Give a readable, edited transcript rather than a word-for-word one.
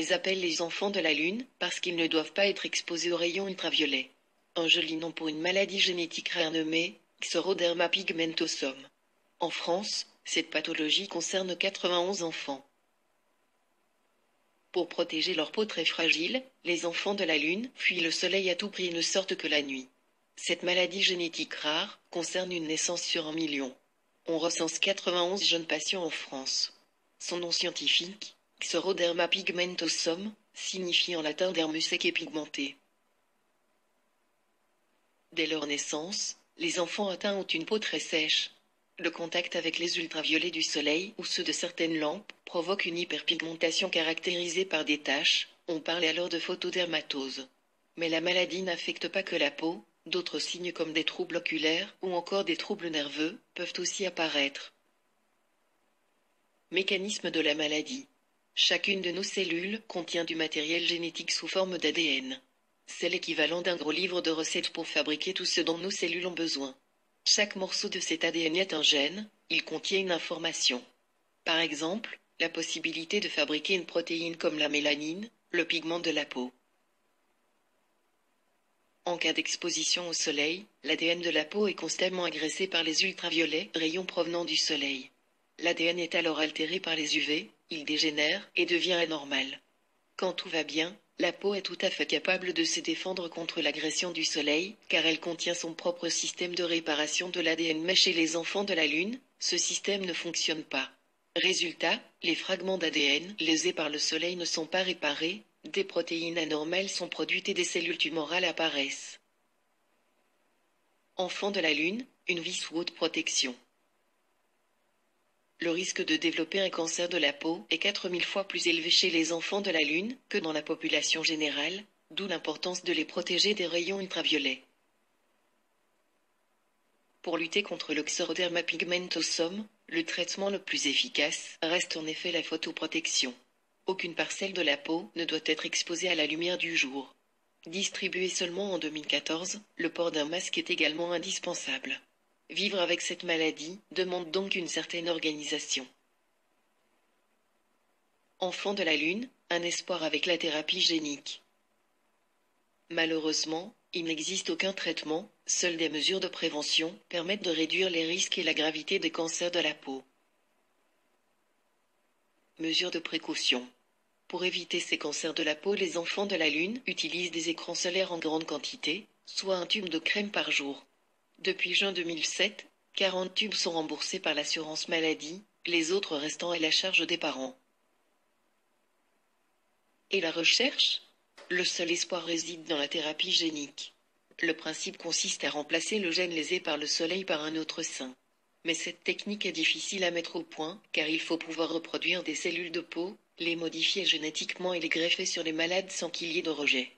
les appelle les enfants de la Lune, parce qu'ils ne doivent pas être exposés aux rayons ultraviolets. Un joli nom pour une maladie génétique rare nommée Xoroderma pigmentosum. En France, cette pathologie concerne 91 enfants. Pour protéger leur peau très fragile, les enfants de la Lune fuient le soleil à tout prix et ne sortent que la nuit. Cette maladie génétique rare concerne une naissance sur 1 million. On recense 91 jeunes patients en France. Son nom scientifique, Xoroderma pigmentosum, signifie en latin derme sec et pigmenté. Dès leur naissance, les enfants atteints ont une peau très sèche. Le contact avec les ultraviolets du soleil ou ceux de certaines lampes provoque une hyperpigmentation caractérisée par des taches, on parle alors de photodermatose. Mais la maladie n'affecte pas que la peau, d'autres signes comme des troubles oculaires ou encore des troubles nerveux peuvent aussi apparaître. Mécanisme de la maladie. Chacune de nos cellules contient du matériel génétique sous forme d'ADN. C'est l'équivalent d'un gros livre de recettes pour fabriquer tout ce dont nos cellules ont besoin. Chaque morceau de cet ADN est un gène, il contient une information. Par exemple, la possibilité de fabriquer une protéine comme la mélanine, le pigment de la peau. En cas d'exposition au soleil, l'ADN de la peau est constamment agressé par les ultraviolets, rayons provenant du soleil. L'ADN est alors altéré par les UV, il dégénère et devient anormal. Quand tout va bien, la peau est tout à fait capable de se défendre contre l'agression du soleil, car elle contient son propre système de réparation de l'ADN. Mais chez les enfants de la Lune, ce système ne fonctionne pas. Résultat, les fragments d'ADN lésés par le soleil ne sont pas réparés, des protéines anormales sont produites et des cellules tumorales apparaissent. Enfants de la Lune, une vie sous haute protection. Le risque de développer un cancer de la peau est 4000 fois plus élevé chez les enfants de la Lune que dans la population générale, d'où l'importance de les protéger des rayons ultraviolets. Pour lutter contre le Xoroderma pigmentosum, le traitement le plus efficace reste en effet la photoprotection. Aucune parcelle de la peau ne doit être exposée à la lumière du jour. Distribué seulement en 2014, le port d'un masque est également indispensable. Vivre avec cette maladie demande donc une certaine organisation. Enfants de la Lune, un espoir avec la thérapie génique. Malheureusement, il n'existe aucun traitement, seules des mesures de prévention permettent de réduire les risques et la gravité des cancers de la peau. Mesures de précaution. Pour éviter ces cancers de la peau, les enfants de la Lune utilisent des écrans solaires en grande quantité, soit un tube de crème par jour. Depuis juin 2007, 40 tubes sont remboursés par l'assurance maladie, les autres restant à la charge des parents. Et la recherche ? Le seul espoir réside dans la thérapie génique. Le principe consiste à remplacer le gène lésé par le soleil par un autre sain. Mais cette technique est difficile à mettre au point, car il faut pouvoir reproduire des cellules de peau, les modifier génétiquement et les greffer sur les malades sans qu'il y ait de rejet.